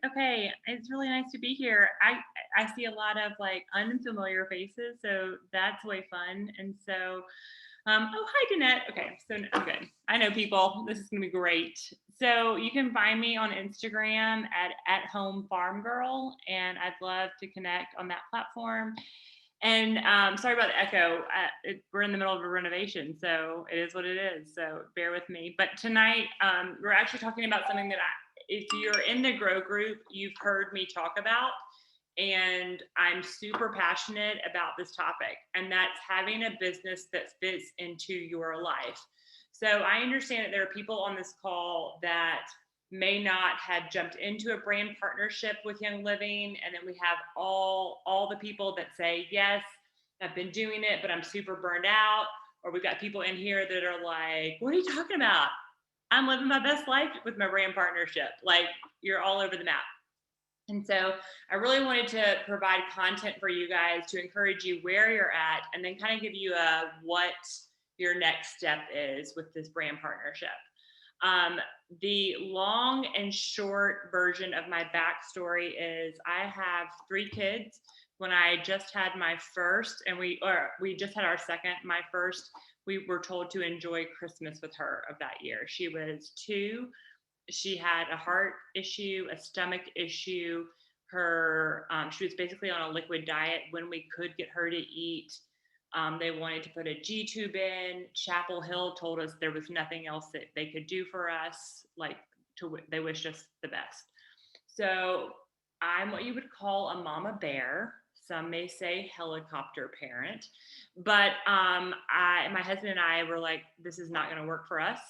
Okay, it's really nice to be here. I see a lot of like unfamiliar faces, so that's way fun. And so, oh hi, Danette. Okay, so I'm good. I know people. This is gonna be great. So you can find me on Instagram at home farm girl, and I'd love to connect on that platform. And sorry about the echo. We're in the middle of a renovation, so it is what it is. So bear with me. But tonight, we're actually talking about something that if you're in the Grow group, you've heard me talk about. And I'm super passionate about this topic, and that's having a business that fits into your life. So I understand that there are people on this call that may not have jumped into a brand partnership with Young Living, and then we have all the people that say yes, I've been doing it but I'm super burned out. Or we've got people in here that are like, what are you talking about? I'm living my best life with my brand partnership. Like, you're all over the map. And so I really wanted to provide content for you guys to encourage you where you're at, and then kind of give you a what your next step is with this brand partnership. Um, the long and short version of my backstory is I have 3 kids. When I just had my first, and we just had our second, my first, we were told to enjoy Christmas with her of that year. She was 2. She had a heart issue, a stomach issue. She was basically on a liquid diet when we could get her to eat. They wanted to put a G tube in. Chapel Hill told us there was nothing else that they could do for us. They wished us the best. So I'm what you would call a mama bear. Some may say helicopter parent, but my husband and I were like, this is not going to work for us.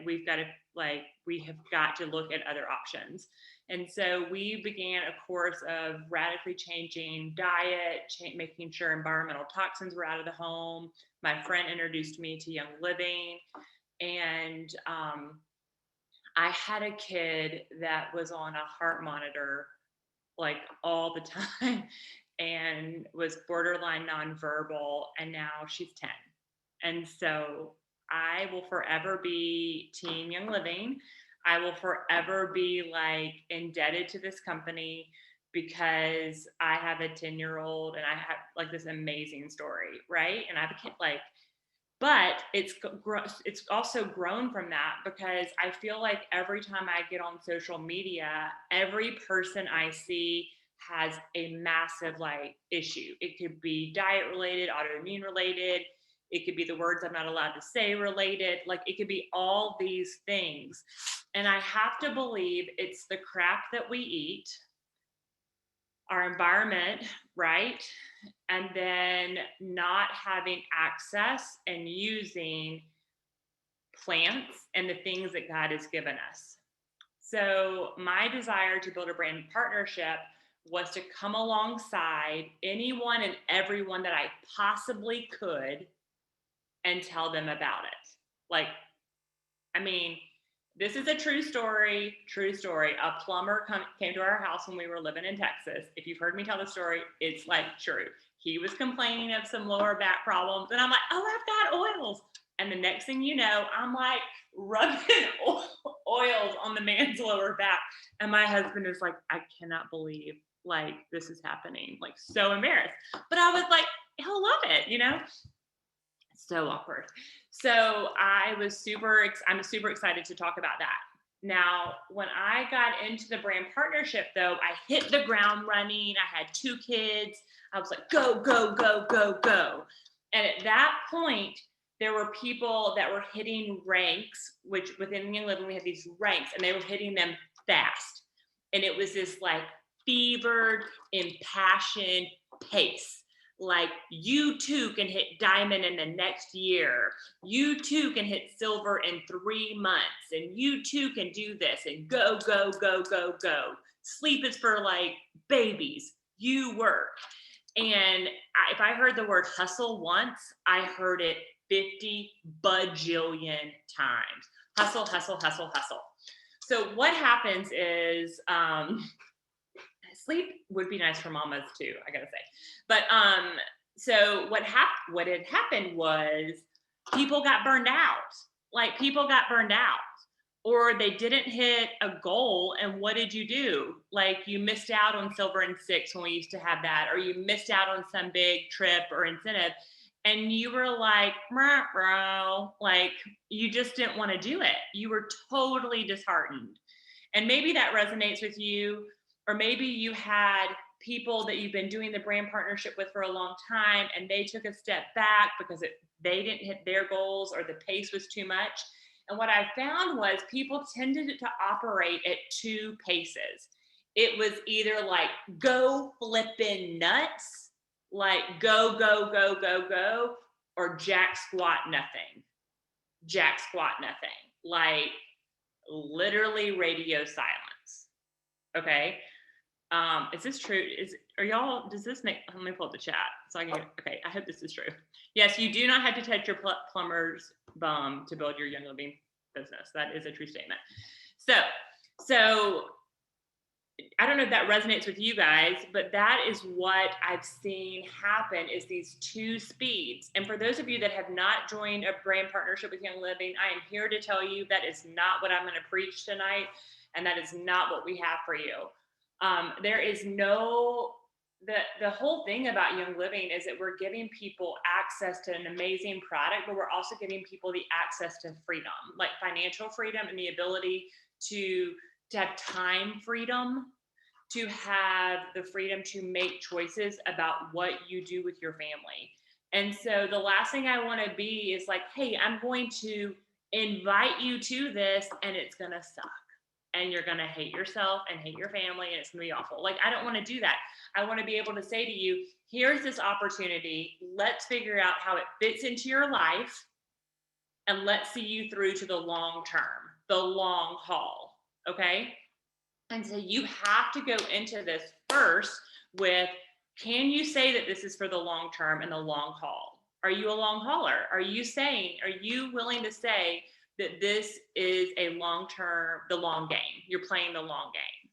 We have got to look at other options. And so we began a course of radically changing diet, making sure environmental toxins were out of the home. My friend introduced me to Young Living, and I had a kid that was on a heart monitor like all the time and was borderline nonverbal, and now she's 10. And so I will forever be Team Young Living. I will forever be like indebted to this company because I have a 10-year-old and I have like this amazing story, right? And I have a kid but it's also grown from that, because I feel like every time I get on social media, every person I see has a massive like issue. It could be diet related, autoimmune related. It could be the words I'm not allowed to say related. Like, it could be all these things. And I have to believe it's the crap that we eat, our environment, right? And then not having access and using plants and the things that God has given us. So my desire to build a brand partnership was to come alongside anyone and everyone that I possibly could and tell them about it. Like, I mean, this is a true story, true story. A plumber came to our house when we were living in Texas. If you've heard me tell the story, it's like true. He was complaining of some lower back problems, and I'm like, oh, I've got oils. And the next thing you know, I'm like rubbing oils on the man's lower back. And my husband is like, I cannot believe like this is happening. Like, so embarrassed. But I was like, he'll love it, you know? So awkward. So I'm super excited to talk about that. Now, when I got into the brand partnership, though, I hit the ground running. I had 2 kids. I was like, go, go, go, go, go. And at that point, there were people that were hitting ranks, which within Young Living, we had these ranks, and they were hitting them fast. And it was this like fevered, impassioned pace. Like, you too can hit diamond in the next year. You too can hit silver in 3 months. And you too can do this, and go, go, go, go, go. Sleep is for like babies. You work. And if I heard the word hustle once, I heard it 50 bajillion times. Hustle, hustle, hustle, hustle. So what happens is, sleep would be nice for mamas too, I gotta say. But so what had happened was people got burned out. Like, people got burned out. or they didn't hit a goal. And what did you do? Like, you missed out on Silver and Six when we used to have that, or you missed out on some big trip or incentive. And you were like, bro, like, you just didn't want to do it. You were totally disheartened. And maybe that resonates with you, or maybe you had people that you've been doing the brand partnership with for a long time and they took a step back because they didn't hit their goals or the pace was too much. And what I found was people tended to operate at two paces. It was either like go flipping nuts, like go, go, go, go, go, or jack squat nothing. Jack squat nothing. Like literally radio silence. Okay. Is this true? Does this make, let me pull up the chat so I can, okay, I hope this is true. Yes, you do not have to touch your plumber's bum to build your Young Living business. That is a true statement. So I don't know if that resonates with you guys, but that is what I've seen happen, is these two speeds. And for those of you that have not joined a brand partnership with Young Living, I am here to tell you that is not what I'm going to preach tonight. And that is not what we have for you. There is no, the whole thing about Young Living is that we're giving people access to an amazing product, but we're also giving people the access to freedom, like financial freedom and the ability to have time freedom, to have the freedom to make choices about what you do with your family. And so the last thing I want to be is like, hey, I'm going to invite you to this and it's going to suck. And you're going to hate yourself and hate your family and it's going to be awful. Like, I don't want to do that. I want to be able to say to you, here's this opportunity. Let's figure out how it fits into your life and let's see you through to the long term, the long haul. Okay. And so you have to go into this first with, can you say that this is for the long term and the long haul? Are you a long hauler? Are you willing to say that this is a long-term, the long game? You're playing the long game.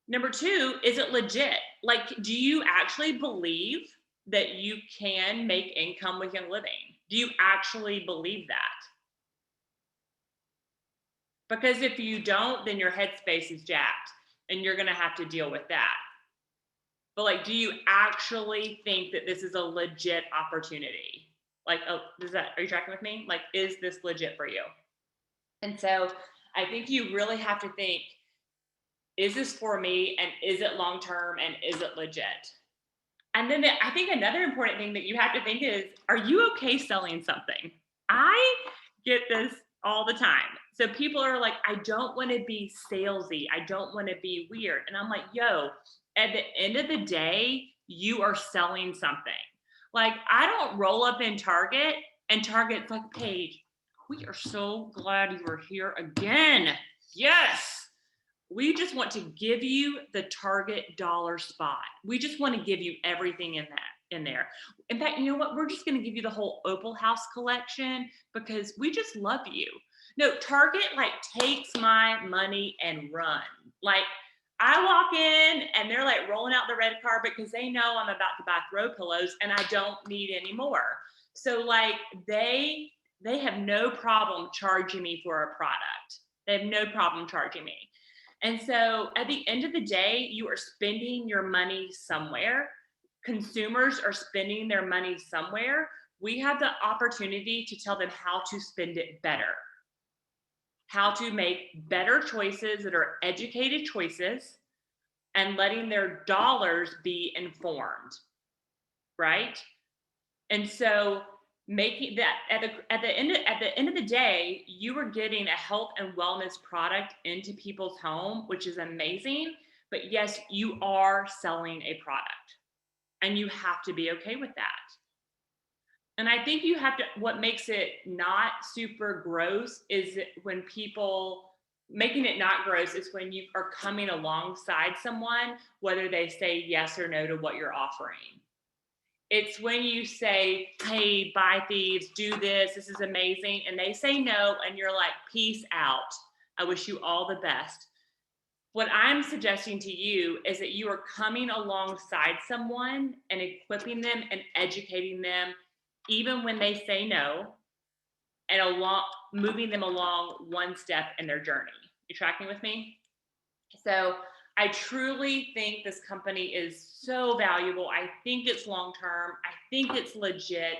Number two, is it legit? Like, do you actually believe that you can make income with Young Living? Do you actually believe that? Because if you don't, then your headspace is jacked and you're going to have to deal with that. But like, do you actually think that this is a legit opportunity? Like, oh, are you tracking with me? Like, is this legit for you? And so I think you really have to think, is this for me? And is it long-term? And is it legit? And then I think another important thing that you have to think is, are you okay selling something? I get this all the time. So people are like, I don't want to be salesy. I don't want to be weird. And I'm like, yo, at the end of the day, you are selling something. Like, I don't roll up in Target and Target's like, Paige, we are so glad you are here again. Yes. We just want to give you the Target dollar spot. We just want to give you everything in there. In fact, you know what? We're just going to give you the whole Opal House collection because we just love you. No, Target like takes my money and run. Like, I walk in and they're like rolling out the red carpet because they know I'm about to buy throw pillows and I don't need any more. So like they have no problem charging me for a product. They have no problem charging me. And so at the end of the day, you are spending your money somewhere. Consumers are spending their money somewhere. We have the opportunity to tell them how to spend it better, how to make better choices that are educated choices and letting their dollars be informed, right? And so making that at the end of the day, you are getting a health and wellness product into people's home, which is amazing. But yes, you are selling a product and you have to be okay with that. And I think you have to, what makes it not super gross is when people, making it not gross is when you are coming alongside someone, whether they say yes or no to what you're offering. It's when you say, hey, buy thieves, do this is amazing. And they say no, and you're like, peace out. I wish you all the best. What I'm suggesting to you is that you are coming alongside someone and equipping them and educating them, even when they say no, and moving them along one step in their journey. You tracking with me? So I truly think this company is so valuable. I think it's long-term. I think it's legit.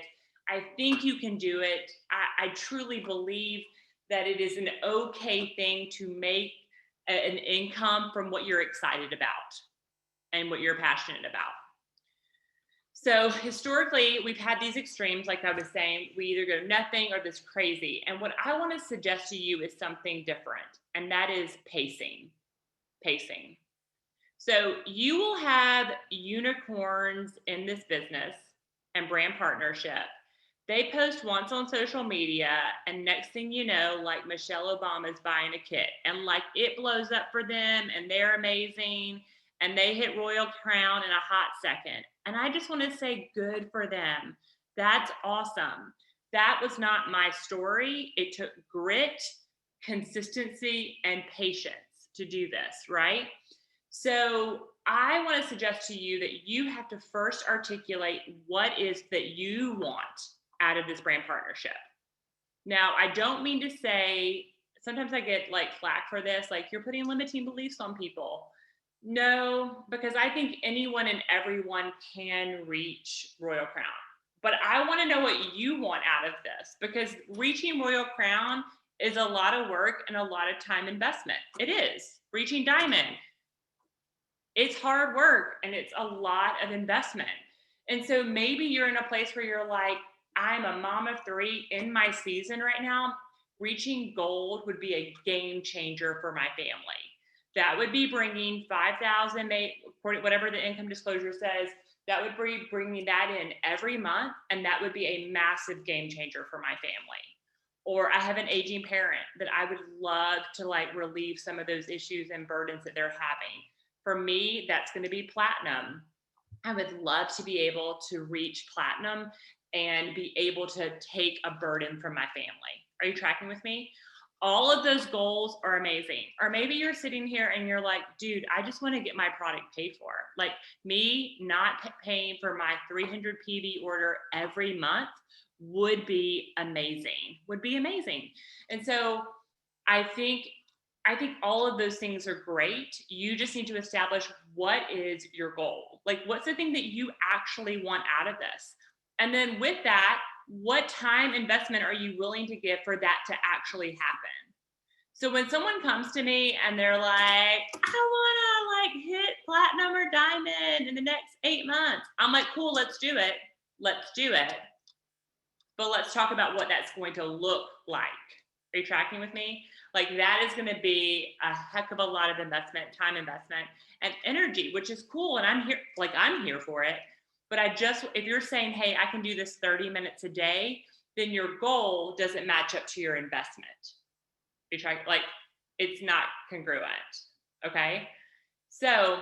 I think you can do it. I truly believe that it is an okay thing to make an income from what you're excited about and what you're passionate about. So historically, we've had these extremes, like I was saying, we either go nothing or this crazy. And what I want to suggest to you is something different, and that is pacing. Pacing. So you will have unicorns in this business and brand partnership. They post once on social media, and next thing you know, like Michelle Obama's buying a kit, and like it blows up for them, and they're amazing, and they hit Royal Crown in a hot second. And I just want to say, good for them. That's awesome. That was not my story. It took grit, consistency, and patience to do this, right? So I want to suggest to you that you have to first articulate what is that you want out of this brand partnership. Now, I don't mean to say, sometimes I get like flack for this, like you're putting limiting beliefs on people. No, because I think anyone and everyone can reach Royal Crown. But I want to know what you want out of this, because reaching Royal Crown is a lot of work and a lot of time investment. It is. Reaching Diamond, it's hard work and it's a lot of investment. And so maybe you're in a place where you're like, I'm a mom of 3 in my season right now. Reaching gold would be a game changer for my family. That would be bringing 5,000, whatever the income disclosure says, that would be bringing that in every month. And that would be a massive game changer for my family. Or I have an aging parent that I would love to like relieve some of those issues and burdens that they're having. For me, that's going to be platinum. I would love to be able to reach platinum and be able to take a burden from my family. Are you tracking with me? All of those goals are amazing. Or maybe you're sitting here and you're like, dude, I just want to get my product paid for. Like me not paying for my 300 PV order every month would be amazing, And so I think all of those things are great. You just need to establish what is your goal. Like, what's the thing that you actually want out of this? And then with that, what time investment are you willing to give for that to actually happen? So when someone comes to me and they're like, I want to like hit platinum or diamond in the next 8 months, I'm like, cool, let's do it. But let's talk about what that's going to look like. Are you tracking with me? Like that is going to be a heck of a lot of investment, time investment, and energy, which is cool. And I'm here for it. But if you're saying, hey, I can do this 30 minutes a day, then your goal doesn't match up to your investment. You try, like, it's not congruent. Okay. So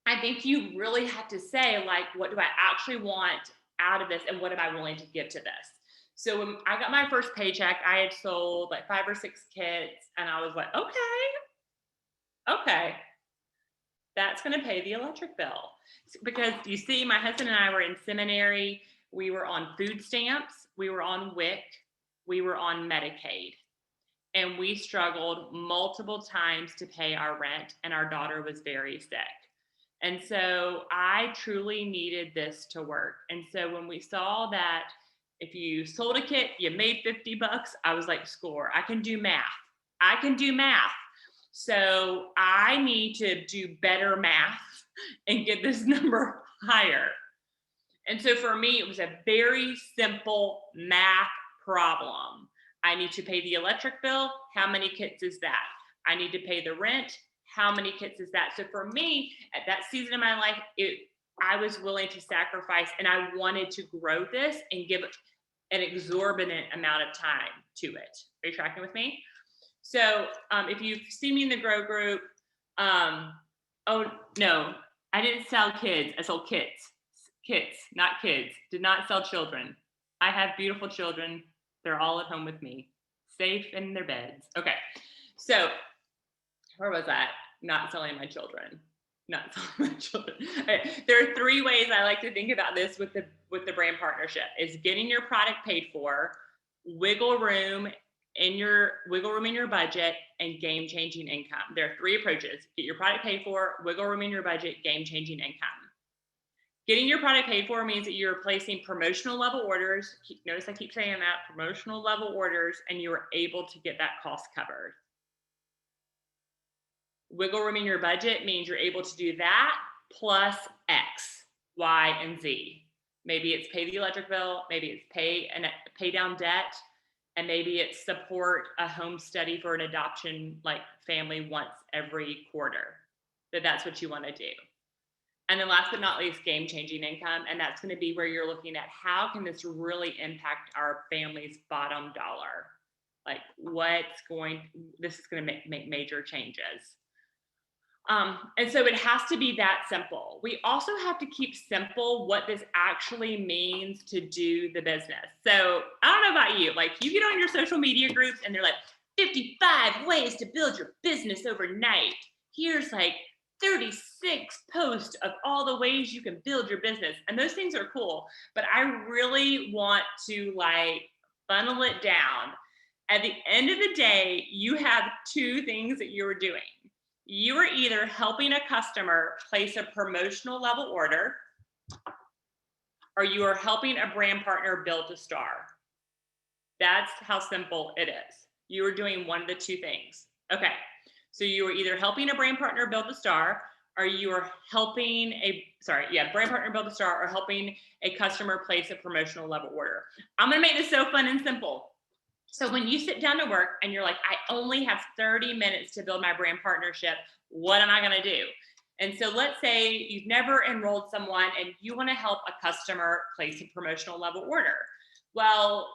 I think you really have to say, like, what do I actually want out of this? And what am I willing to give to this? So when I got my first paycheck, I had sold like 5 or 6 kits, and I was like, okay, that's going to pay the electric bill. Because you see, my husband and I were in seminary. We were on food stamps. We were on WIC. We were on Medicaid. And we struggled multiple times to pay our rent, and our daughter was very sick. And so I truly needed this to work. And so when we saw that if you sold a kit, you made $50, I was like, score, I can do math. So I need to do better math and get this number higher. And so for me, it was a very simple math problem. I need to pay the electric bill. How many kits is that? I need to pay the rent. How many kits is that? So for me, at that season of my life, I was willing to sacrifice, and I wanted to grow this and give an exorbitant amount of time to it. Are you tracking with me? So if you see me in the Grow group, oh no, I didn't sell kids. I sold kits, not kids. Did not sell children. I have beautiful children. They're all at home with me, safe in their beds. Okay, so where was I? Not selling my children. Okay. There are 3 ways I like to think about this with the brand partnership: is getting your product paid for, wiggle room in your wiggle room in your budget, and game changing income. There are 3 approaches: get your product paid for, wiggle room in your budget, game changing income. Getting your product paid for means that you're placing promotional level orders. Notice I keep saying that, promotional level orders, and you are able to get that cost covered. Wiggle room in your budget means you're able to do that plus X, Y, and Z. Maybe it's pay the electric bill, maybe it's pay down debt, and maybe it's support a home study for an adoption like family once every quarter. That's what you want to do. And then last but not least, game changing income. And that's going to be where you're looking at how can this really impact our family's bottom dollar? Like this is going to make major changes. And so it has to be that simple. We also have to keep simple what this actually means to do the business. So I don't know about you, like you get on your social media groups and they're like 55 ways to build your business overnight. Here's like 36 posts of all the ways you can build your business. And those things are cool, but I really want to like funnel it down. At the end of the day, you have 2 things that you're doing. You are either helping a customer place a promotional level order, or you are helping a brand partner build a star. That's how simple it is. You are doing one of the 2 things. Okay, so you are either helping a brand partner build a star, or you are helping brand partner build a star, or helping a customer place a promotional level order. I'm gonna make this so fun and simple. So when you sit down to work and you're like, I only have 30 minutes to build my brand partnership, what am I going to do? And so let's say you've never enrolled someone and you want to help a customer place a promotional level order. Well,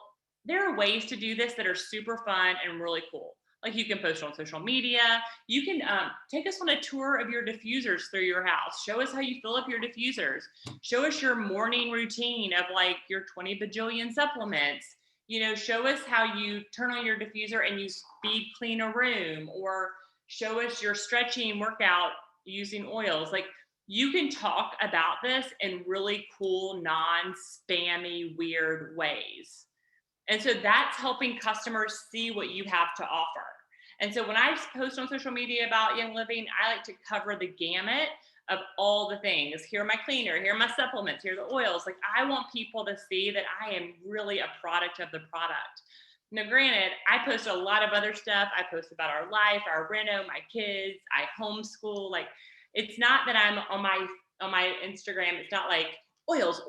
there are ways to do this that are super fun and really cool. Like you can post on social media. You can take us on a tour of your diffusers through your house. Show us how you fill up your diffusers. Show us your morning routine of like your 20 bajillion supplements. You know, show us how you turn on your diffuser and you speed clean a room, or show us your stretching workout using oils. Like you can talk about this in really cool, non-spammy, weird ways. And so that's helping customers see what you have to offer. And so when I post on social media about Young Living, I like to cover the gamut of all the things. Here are my cleaner, here are my supplements, here are the oils. Like I want people to see that I am really a product of the product. Now, granted, I post a lot of other stuff. I post about our life, our reno, my kids, I homeschool. Like it's not that I'm on my Instagram, it's not like oils,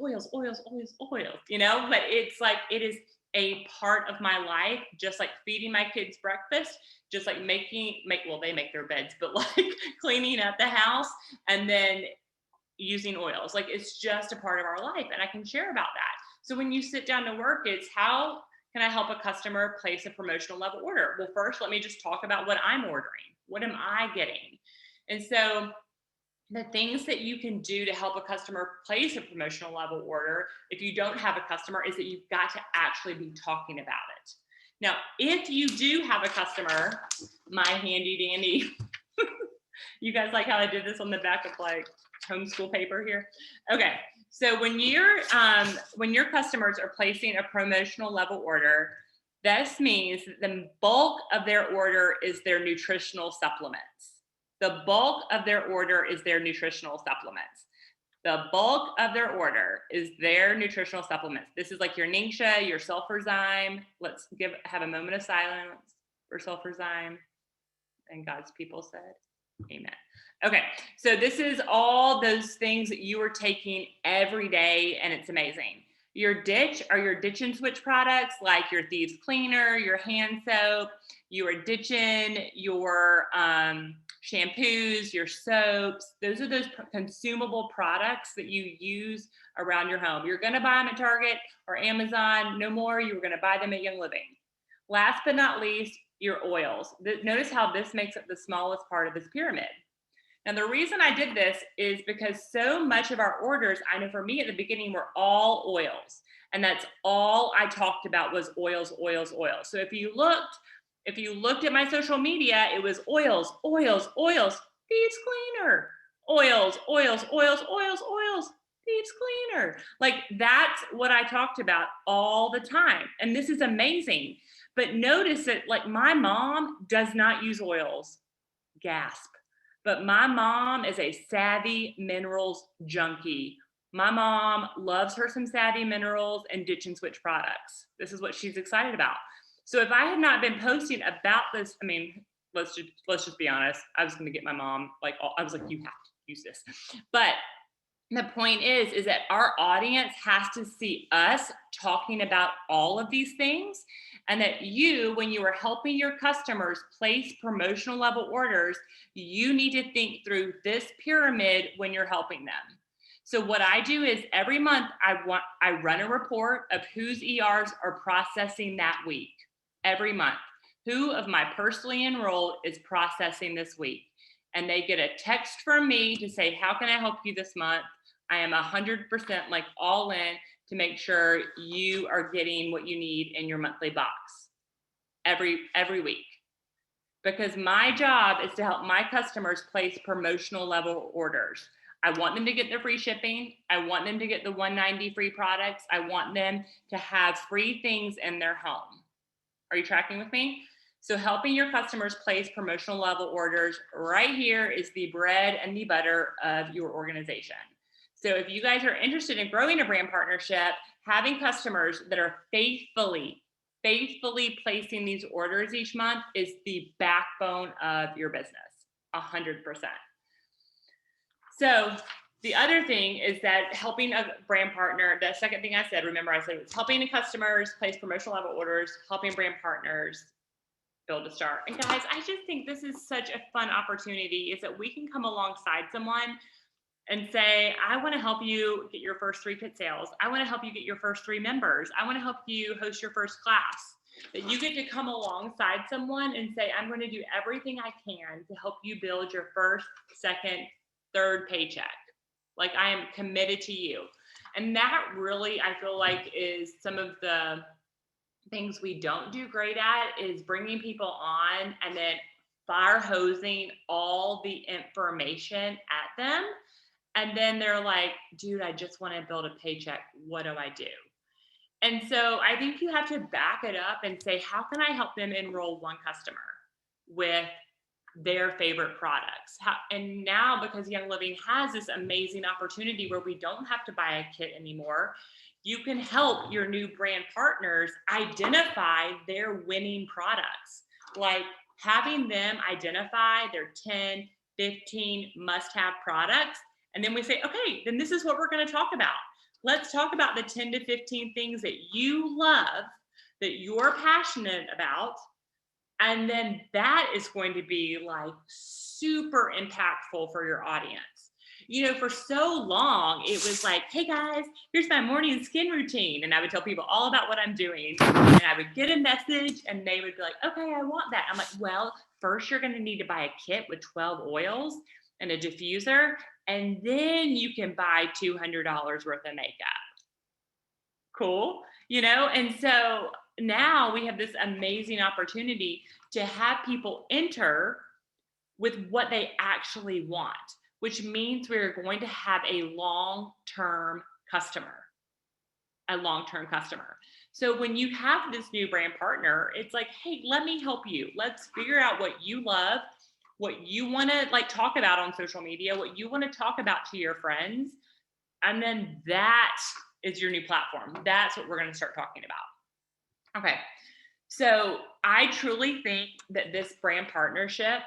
you know, but it's like it is a part of my life, just like feeding my kids breakfast, just like they make their beds, but like cleaning up the house and then using oils. Like it's just a part of our life and I can share about that. So when you sit down to work, it's how can I help a customer place a promotional level order? Well, first, let me just talk about what I'm ordering. What am I getting? And so the things that you can do to help a customer place a promotional level order if you don't have a customer is that you've got to actually be talking about it. Now, if you do have a customer, my handy dandy, you guys like how I did this on the back of like homeschool paper here? Okay, so when your customers are placing a promotional level order, this means that the bulk of their order is their nutritional supplements. The bulk of their order is their nutritional supplements. The bulk of their order is their nutritional supplements. This is like your Ningxia, your Sulfurzyme. Let's have a moment of silence for Sulfurzyme. And God's people said, amen. Okay, so this is all those things that you are taking every day, and it's amazing. Your ditch are your ditch and switch products like your Thieves Cleaner, your hand soap. You are ditching your shampoos, your soaps. Those are those consumable products that you use around your home. You're going to buy them at Target or Amazon. No more. You were going to buy them at Young Living. Last but not least, your oils. Notice how this makes up the smallest part of this pyramid. Now, the reason I did this is because so much of our orders, I know for me at the beginning, were all oils. And that's all I talked about was oils, oils, oils. So if you looked at my social media, it was oils, oils, oils, Thieves Cleaner, oils, oils, oils, oils, oils, Thieves Cleaner. Like that's what I talked about all the time. And this is amazing. But notice that like my mom does not use oils, gasp. But my mom is a Savvy Minerals junkie. My mom loves her some Savvy Minerals and Ditch and Switch products. This is what she's excited about. So if I had not been posting about this, I mean, let's just be honest. I was going to get my mom I was like, you have to use this. But the point is that our audience has to see us talking about all of these things, and that you, when you are helping your customers place promotional level orders, you need to think through this pyramid when you're helping them. So what I do is every month I run a report of whose ERs are processing that week. Every month, who of my personally enrolled is processing this week, and they get a text from me to say, how can I help you this month? I am 100% like all in to make sure you are getting what you need in your monthly box every week. Because my job is to help my customers place promotional level orders. I want them to get the free shipping. I want them to get the $190 free products. I want them to have free things in their home. Are you tracking with me? So helping your customers place promotional level orders right here is the bread and the butter of your organization. So if you guys are interested in growing a brand partnership, having customers that are faithfully placing these orders each month is the backbone of your business, 100%. So the other thing is that helping a brand partner, the second thing I said, remember I said it was helping the customers place promotional level orders, helping brand partners build a star. And guys, I just think this is such a fun opportunity, is that we can come alongside someone and say, I want to help you get your first 3 kit sales. I want to help you get your first 3 members. I want to help you host your first class. That you get to come alongside someone and say, I'm going to do everything I can to help you build your first, second, third paycheck. Like I am committed to you. And that really, I feel like, is some of the things we don't do great at, is bringing people on and then fire hosing all the information at them. And then they're like, dude, I just want to build a paycheck. What do I do? And so I think you have to back it up and say, how can I help them enroll one customer with their favorite products? And now, because Young Living has this amazing opportunity where we don't have to buy a kit anymore, you can help your new brand partners identify their winning products. Like having them identify their 10, 15 must-have products. And then we say, okay, then this is what we're going to talk about. Let's talk about the 10 to 15 things that you love, that you're passionate about. And then that is going to be like super impactful for your audience. You know, for so long, it was like, hey guys, here's my morning skin routine. And I would tell people all about what I'm doing. And I would get a message and they would be like, okay, I want that. I'm like, well, first you're going to need to buy a kit with 12 oils and a diffuser. And then you can buy $200 worth of makeup. Cool. You know, and so now we have this amazing opportunity to have people enter with what they actually want, which means we're going to have a long-term customer. So when you have this new brand partner, it's like, hey, let me help you. Let's figure out what you love, what you want to like talk about on social media, what you want to talk about to your friends. And then that is your new platform. That's what we're going to start talking about. Okay. So I truly think that this brand partnership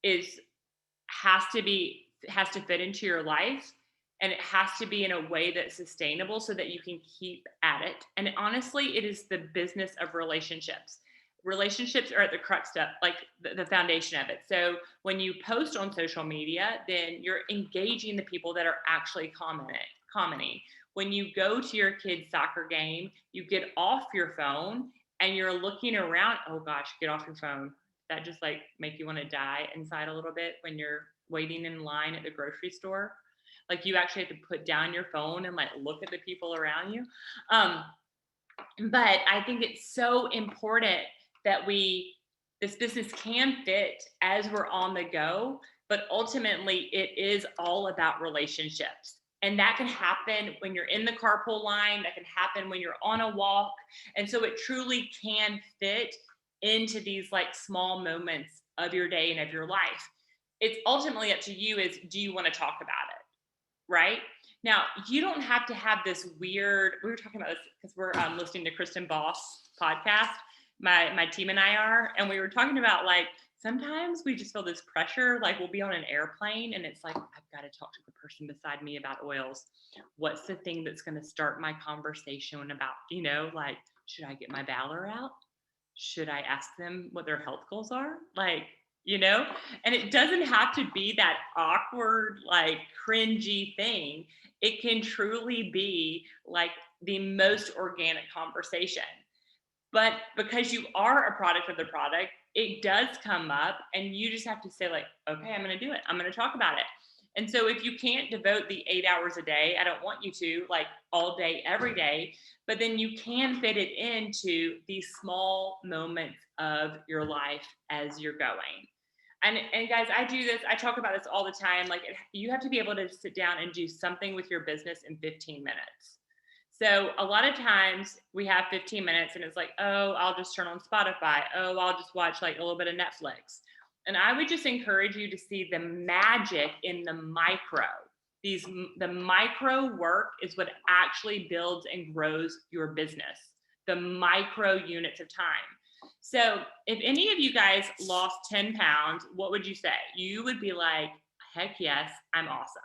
has to fit into your life, and it has to be in a way that's sustainable so that you can keep at it. And honestly, it is the business of relationships. Relationships are at the crux of like the foundation of it. So when you post on social media, then you're engaging the people that are actually commenting. When you go to your kid's soccer game, you get off your phone and you're looking around. Oh gosh, get off your phone. That just like make you want to die inside a little bit when you're waiting in line at the grocery store. Like you actually have to put down your phone and like look at the people around you. But I think it's so important that this business can fit as we're on the go, but ultimately it is all about relationships. And that can happen when you're in the carpool line, that can happen when you're on a walk. And so it truly can fit into these like small moments of your day and of your life. It's ultimately up to you is, do you want to talk about it? Right? Now, you don't have to have this weird, we were talking about this because we're listening to Kristen Boss podcast, my team and I are, and we were talking about like, sometimes we just feel this pressure, like we'll be on an airplane and it's like, I've got to talk to the person beside me about oils. What's the thing that's going to start my conversation about, like, should I get my Valor out? Should I ask them what their health goals are? Like, and it doesn't have to be that awkward, like cringy thing. It can truly be like the most organic conversation. But because you are a product of the product, it does come up and you just have to say like, okay, I'm going to do it. I'm going to talk about it. And so if you can't devote the 8 hours a day, I don't want you to, like all day, every day, but then you can fit it into these small moments of your life as you're going. And guys, I do this, I talk about this all the time. Like you have to be able to sit down and do something with your business in 15 minutes. So a lot of times we have 15 minutes and it's like, oh, I'll just turn on Spotify. Oh, I'll just watch like a little bit of Netflix. And I would just encourage you to see the magic in the micro. The micro work is what actually builds and grows your business, the micro units of time. So if any of you guys lost 10 pounds, what would you say? You would be like, heck yes, I'm awesome.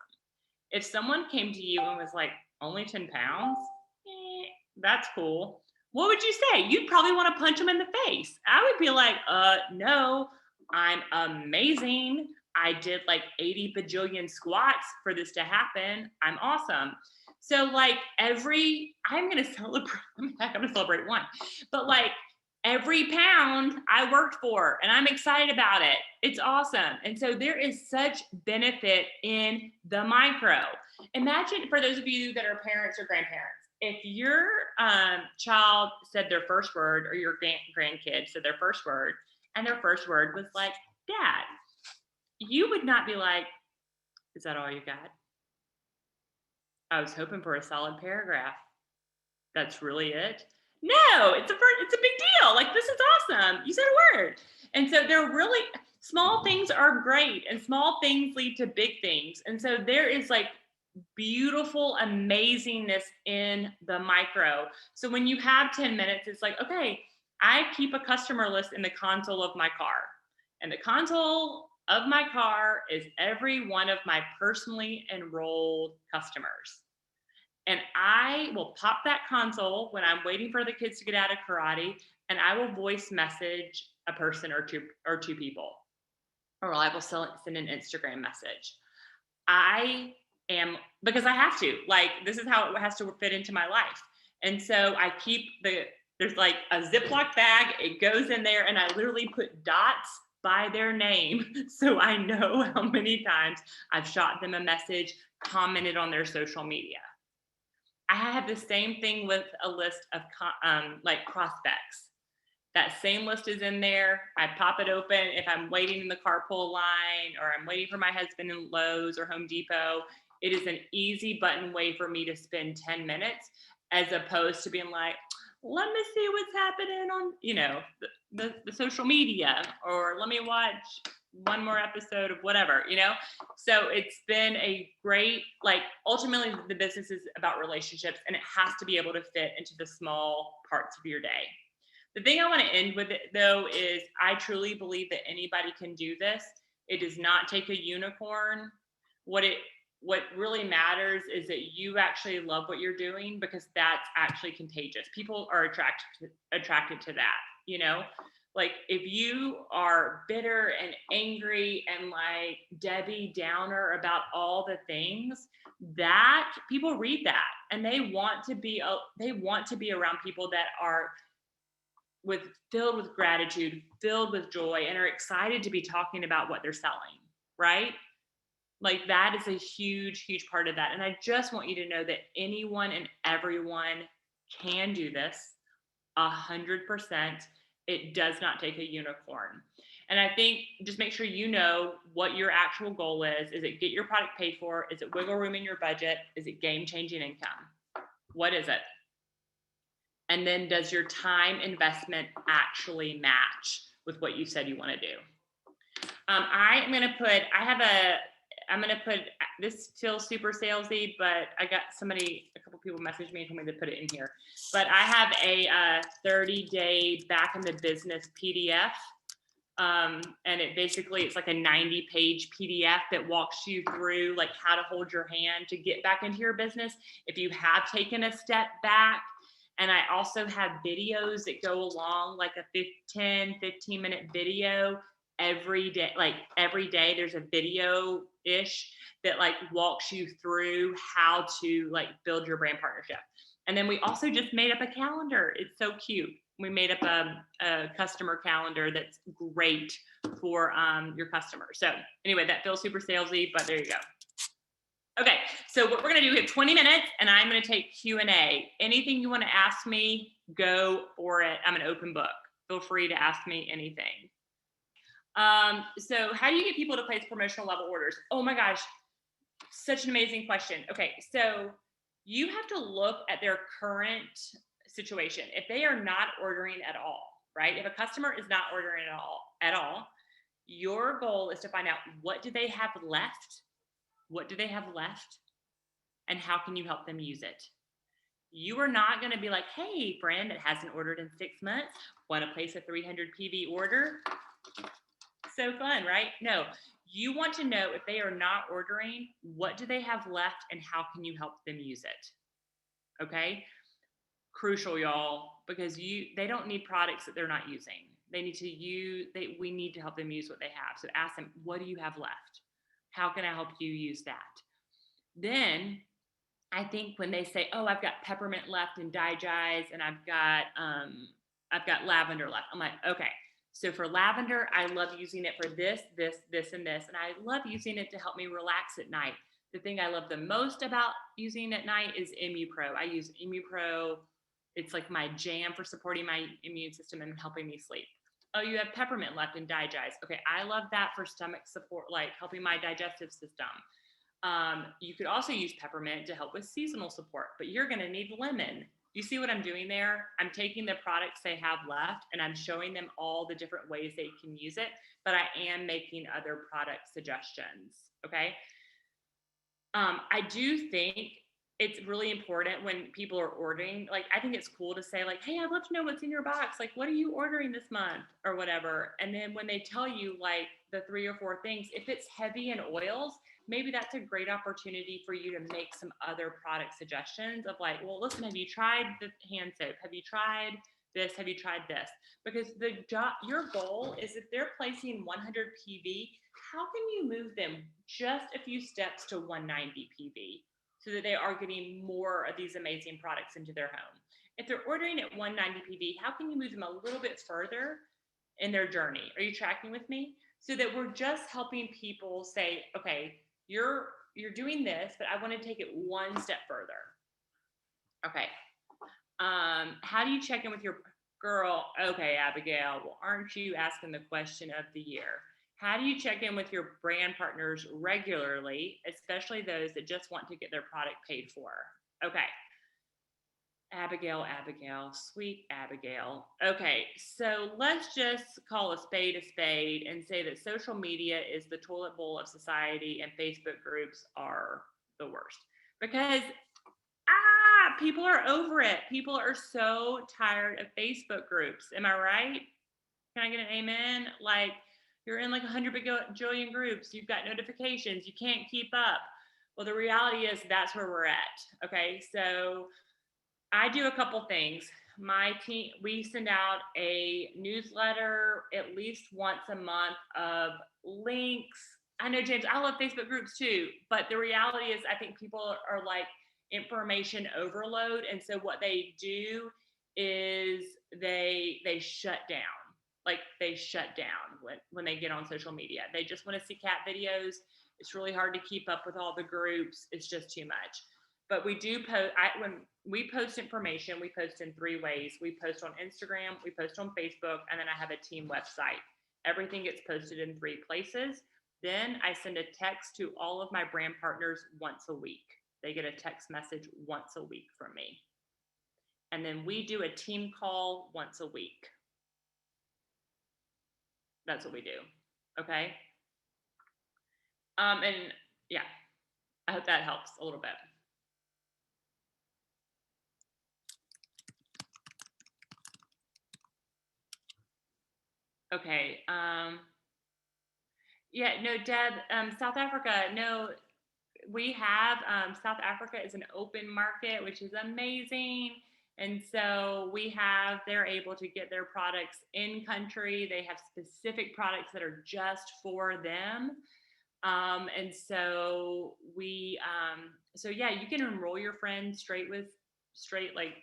If someone came to you and was like, only 10 pounds? That's cool. What would you say? You'd probably want to punch them in the face. I would be like, no, I'm amazing. I did like 80 bajillion squats for this to happen. I'm awesome. So like I'm going to celebrate one, but like every pound I worked for and I'm excited about it. It's awesome. And so there is such benefit in the micro. Imagine for those of you that are parents or grandparents, if your child said their first word or your grandkid said their first word and their first word was like, Dad, you would not be like, is that all you got? I was hoping for a solid paragraph. That's really it? No, it's a big deal. Like, this is awesome. You said a word. And so they're really, small things are great and small things lead to big things. And so there is like beautiful amazingness in the micro. So when you have 10 minutes, it's like, okay, I keep a customer list in the console of my car. And the console of my car is every one of my personally enrolled customers. And I will pop that console when I'm waiting for the kids to get out of karate, and I will voice message a person or two people, or I will send an Instagram message. Because I have to, like, this is how it has to fit into my life. And so I keep there's like a Ziploc bag, it goes in there, and I literally put dots by their name so I know how many times I've shot them a message, commented on their social media. I have the same thing with a list of like prospects. That same list is in there. I pop it open if I'm waiting in the carpool line or I'm waiting for my husband in Lowe's or Home Depot. It is an easy button way for me to spend 10 minutes as opposed to being like, let me see what's happening on, the social media, or let me watch one more episode of whatever, So it's been a great, like, ultimately the business is about relationships and it has to be able to fit into the small parts of your day. The thing I want to end with it though is I truly believe that anybody can do this. It does not take a unicorn. What really matters is that you actually love what you're doing, because that's actually contagious. People are attracted to that, Like if you are bitter and angry and like Debbie Downer about all the things, that people read that and they want to be around people that are filled with gratitude, filled with joy, and are excited to be talking about what they're selling, right? Like that is a huge, huge part of that. And I just want you to know that anyone and everyone can do this 100%. It does not take a unicorn. And I think just make sure you know what your actual goal is. Is it get your product paid for? Is it wiggle room in your budget? Is it game-changing income? What is it? And then does your time investment actually match with what you said you want to do? I'm going to put, this feels super salesy, but I got a couple people messaged me and told me to put it in here. But I have a 30-day back in the business PDF. And it's like a 90-page PDF that walks you through like how to hold your hand to get back into your business if you have taken a step back. And I also have videos that go along, like a 15-minute video every day. Like every day there's a video-ish that like walks you through how to like build your brand partnership. And then we also just made up a calendar. It's so cute. We made up a customer calendar that's great for your customers. So anyway, that feels super salesy, but there you go. Okay, so what we're gonna do, we have 20 minutes and I'm gonna take Q&A. Anything you wanna ask me, go for it. I'm an open book. Feel free to ask me anything. So how do you get people to place promotional level orders? Oh my gosh, such an amazing question. Okay, so you have to look at their current situation. If they are not ordering at all, right? If a customer is not ordering at all, your goal is to find out what do they have left? What do they have left? And how can you help them use it? You are not going to be like, hey, friend that hasn't ordered in 6 months, want to place a 300 PV order? So fun, right? No, you want to know if they are not ordering, what do they have left and how can you help them use it? Okay? Crucial, y'all, because they don't need products that they're not using. They need to we need to help them use what they have. So ask them, what do you have left? How can I help you use that? Then I think when they say, oh, I've got peppermint left and digize and I've got lavender left. I'm like, okay. So for lavender, I love using it for this, and this. And I love using it to help me relax at night. The thing I love the most about using at night is ImmuPro. I use ImmuPro. It's like my jam for supporting my immune system and helping me sleep. Oh, you have peppermint left in digest. Okay, I love that for stomach support, like helping my digestive system. You could also use peppermint to help with seasonal support, but you're going to need lemon. You see what I'm doing there? I'm taking the products they have left and I'm showing them all the different ways they can use it, but I am making other product suggestions, okay? I do think it's really important when people are ordering, like, I think it's cool to say like, hey, I'd love to know what's in your box. Like, what are you ordering this month or whatever? And then when they tell you like the 3 or 4 things, if it's heavy in oils, maybe that's a great opportunity for you to make some other product suggestions of like, well, listen, have you tried the hand soap? Have you tried this? Have you tried this? Because your goal is if they're placing 100 PV, how can you move them just a few steps to 190 PV? So that they are getting more of these amazing products into their home. If they're ordering at 190 PV, how can you move them a little bit further in their journey? Are you tracking with me? So that we're just helping people say, okay, you're doing this, but I want to take it one step further. Okay. How do you check in with your girl? Okay, Abigail, well, aren't you asking the question of the year? How do you check in with your brand partners regularly, especially those that just want to get their product paid for? Okay. Abigail, sweet Abigail. Okay, so let's just call a spade and say that social media is the toilet bowl of society and Facebook groups are the worst. Because people are over it. People are so tired of Facebook groups. Am I right? Can I get an amen? Like, you're in like 100 bajillion groups. You've got notifications. You can't keep up. Well, the reality is that's where we're at. Okay, so I do a couple things. My team, we send out a newsletter at least once a month of links. I know, James, I love Facebook groups too, but the reality is I think people are like information overload. And so what they do is they shut down. Like they shut down when they get on social media. They just want to see cat videos. It's really hard to keep up with all the groups. It's just too much. But we do post, when we post information, we post in 3 ways. We post on Instagram, we post on Facebook, and then I have a team website. Everything gets posted in 3 places. Then I send a text to all of my brand partners once a week. They get a text message once a week from me. And then we do a team call once a week. That's what we do. Okay. And yeah, I hope that helps a little bit. Okay. Yeah, no, Deb, South Africa, no, we have South Africa is an open market, which is amazing. And so they're able to get their products in country. They have specific products that are just for them. And so so yeah, you can enroll your friends straight like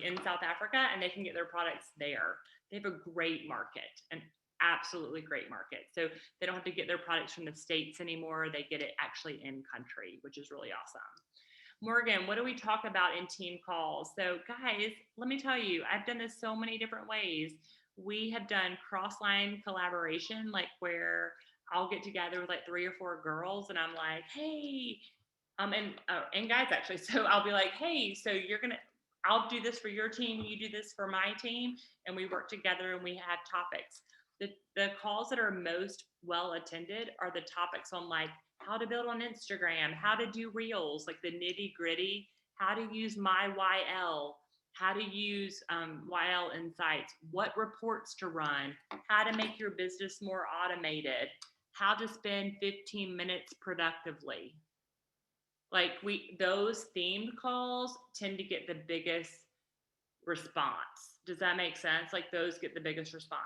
in South Africa, and they can get their products there. They have a great market, an absolutely great market. So they don't have to get their products from the States anymore. They get it actually in country, which is really awesome. Morgan, what do we talk about in team calls? So guys, let me tell you, I've done this so many different ways. We have done cross-line collaboration, like where I'll get together with like 3 or 4 girls and I'm like, hey, and guys actually. So I'll be like, hey, so I'll do this for your team, you do this for my team, and we work together and we have topics. The calls that are most well attended are the topics on like how to build on Instagram, how to do reels, like the nitty gritty, how to use my YL, how to use YL insights, what reports to run, how to make your business more automated, how to spend 15 minutes productively. Like those themed calls tend to get the biggest response. Does that make sense? Like those get the biggest response.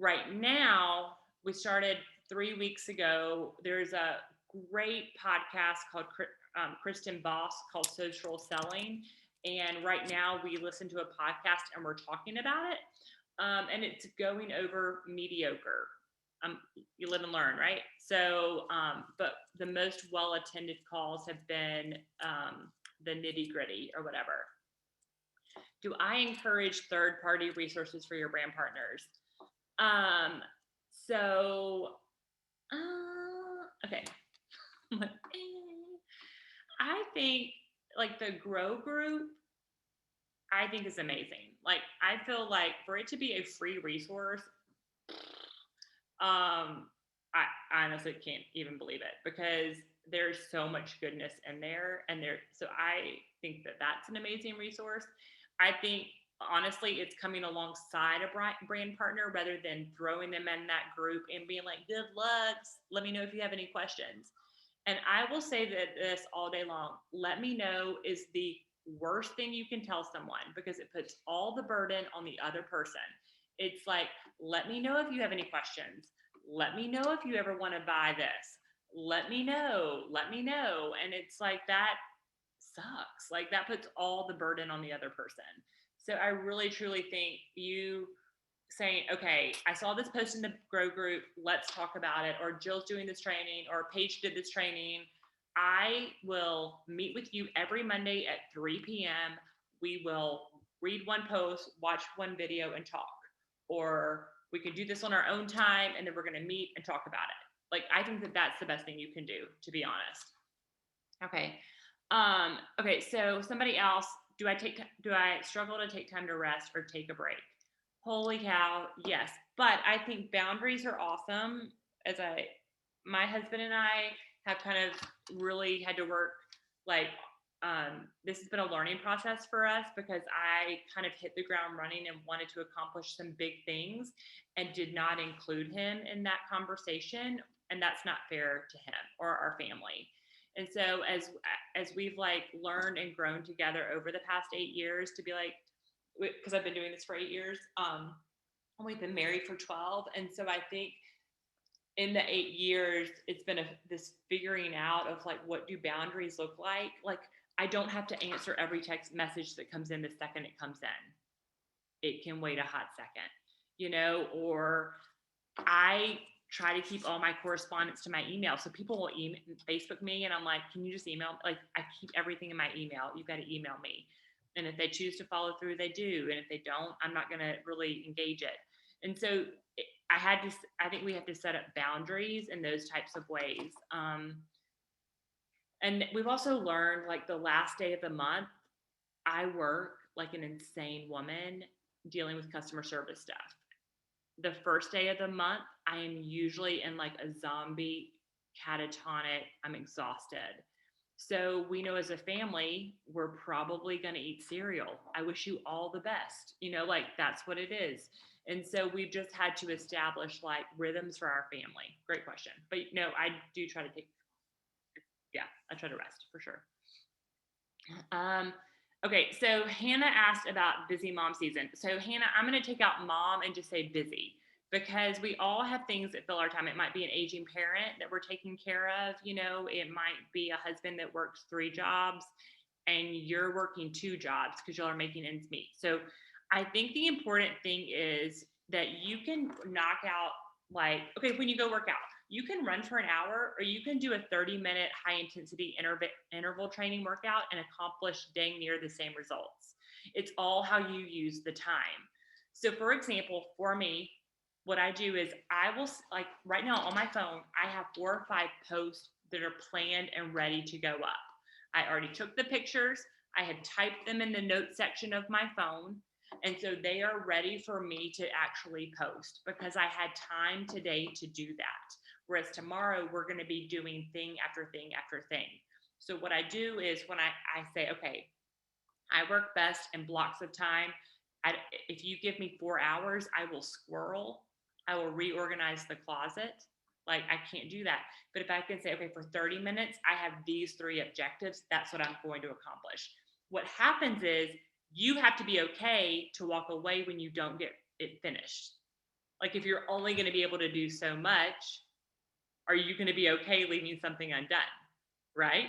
Right now, we started 3 weeks ago. There's a great podcast called Kristen Boss called Social Selling. And right now we listen to a podcast and we're talking about it. And it's going over mediocre. You live and learn, right? So, but the most well attended calls have been the nitty gritty or whatever. Do I encourage third party resources for your brand partners? So, okay. I think like the Grow Group, I think is amazing. Like, I feel like for it to be a free resource, I honestly can't even believe it because there's so much goodness in there. So I think that that's an amazing resource. I think honestly, it's coming alongside a brand partner rather than throwing them in that group and being like, good luck. Let me know if you have any questions. And I will say that this all day long. Let me know is the worst thing you can tell someone because it puts all the burden on the other person. It's like, let me know if you have any questions. Let me know if you ever want to buy this. Let me know. Let me know. And it's like that sucks. Like that puts all the burden on the other person. So I really truly think you saying, okay, I saw this post in the Grow Group, let's talk about it, or Jill's doing this training, or Paige did this training. I will meet with you every Monday at 3 p.m. We will read one post, watch one video, and talk. Or we can do this on our own time, and then we're going to meet and talk about it. Like, I think that that's the best thing you can do, to be honest. Okay. Okay, so somebody else, do I struggle to take time to rest or take a break? Holy cow, yes. But I think boundaries are awesome. My husband and I have kind of really had to work like this has been a learning process for us because I kind of hit the ground running and wanted to accomplish some big things and did not include him in that conversation. And that's not fair to him or our family. And so as we've like learned and grown together over the past 8 years to be like, because I've been doing this for 8 years, and we've been married for 12. And so I think in the 8 years, it's been this figuring out of like, what do boundaries look like? Like, I don't have to answer every text message that comes in the second it comes in. It can wait a hot second, or I try to keep all my correspondence to my email. So people will Facebook me and I'm like, can you just email? Like I keep everything in my email. You've got to email me. And if they choose to follow through, they do. And if they don't, I'm not going to really engage it. And so I think we have to set up boundaries in those types of ways. And we've also learned, like, the last day of the month, I work like an insane woman dealing with customer service stuff. The first day of the month, I am usually in like a zombie catatonic, I'm exhausted. So we know as a family, we're probably going to eat cereal. I wish you all the best. Like, that's what it is. And so we've just had to establish like rhythms for our family. Great question. But no, I do try to yeah, I try to rest for sure. Okay, so Hannah asked about busy mom season. So Hannah, I'm going to take out mom and just say busy, because we all have things that fill our time. It might be an aging parent that we're taking care of. It might be a husband that works 3 jobs and you're working 2 jobs because y'all are making ends meet. So I think the important thing is that you can knock out, like, okay, when you go work out, you can run for an hour, or you can do a 30-minute high intensity interval training workout and accomplish dang near the same results. It's all how you use the time. So for example, for me, what I do is I will, like, right now on my phone, I have 4 or 5 posts that are planned and ready to go up. I already took the pictures. I had typed them in the notes section of my phone. And so they are ready for me to actually post, because I had time today to do that. Whereas tomorrow we're going to be doing thing after thing after thing. So what I do is, when I say, okay, I work best in blocks of time. If you give me 4 hours, I will squirrel. I will reorganize the closet. Like, I can't do that. But if I can say, okay, for 30 minutes, I have these 3 objectives, that's what I'm going to accomplish. What happens is, you have to be okay to walk away when you don't get it finished. Like, if you're only going to be able to do so much, are you going to be okay leaving something undone? Right?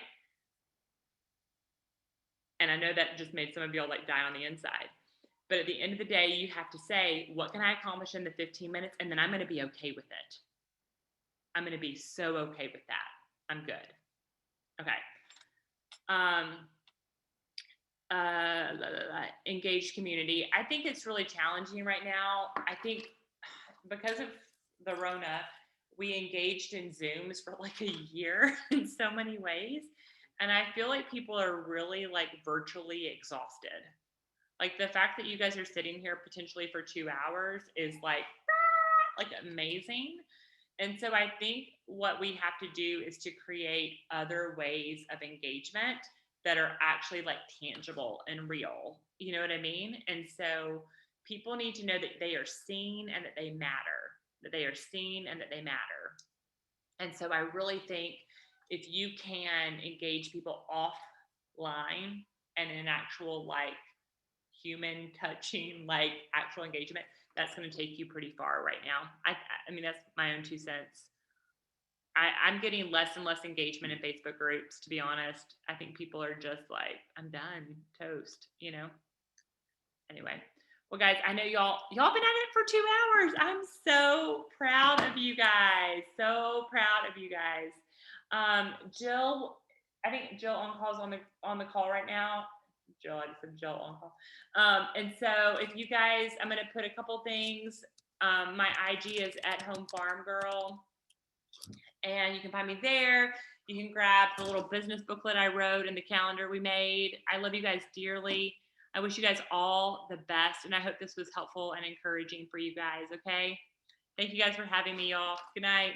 And I know that just made some of y'all like die on the inside. But at the end of the day, you have to say, what can I accomplish in the 15 minutes? And then I'm going to be okay with it. I'm going to be so okay with that. I'm good. Okay. Engaged community. I think it's really challenging right now. I think because of the Rona, we engaged in Zooms for like a year in so many ways. And I feel like people are really like virtually exhausted. Like, the fact that you guys are sitting here potentially for 2 hours is like amazing. And so I think what we have to do is to create other ways of engagement that are actually like tangible and real. You know what I mean? And so people need to know that they are seen and that they matter, that they are seen and that they matter. And so I really think if you can engage people offline and in actual like human touching, like actual engagement, that's going to take you pretty far right now. I mean, that's my own 2 cents. I'm getting less and less engagement in Facebook groups, to be honest. I think people are just like, I'm done, toast, Anyway, well, guys, I know y'all been at it for 2 hours. I'm so proud of you guys. So proud of you guys. Jill, I think Jill on call's on the call right now. Jill, I just said Jill on call. And so if you guys, I'm going to put a couple things. My IG is at Home Farm Girl, and you can find me there. You can grab the little business booklet I wrote and the calendar we made. I love you guys dearly. I wish you guys all the best, and I hope this was helpful and encouraging for you guys, okay? Thank you guys for having me, y'all. Good night.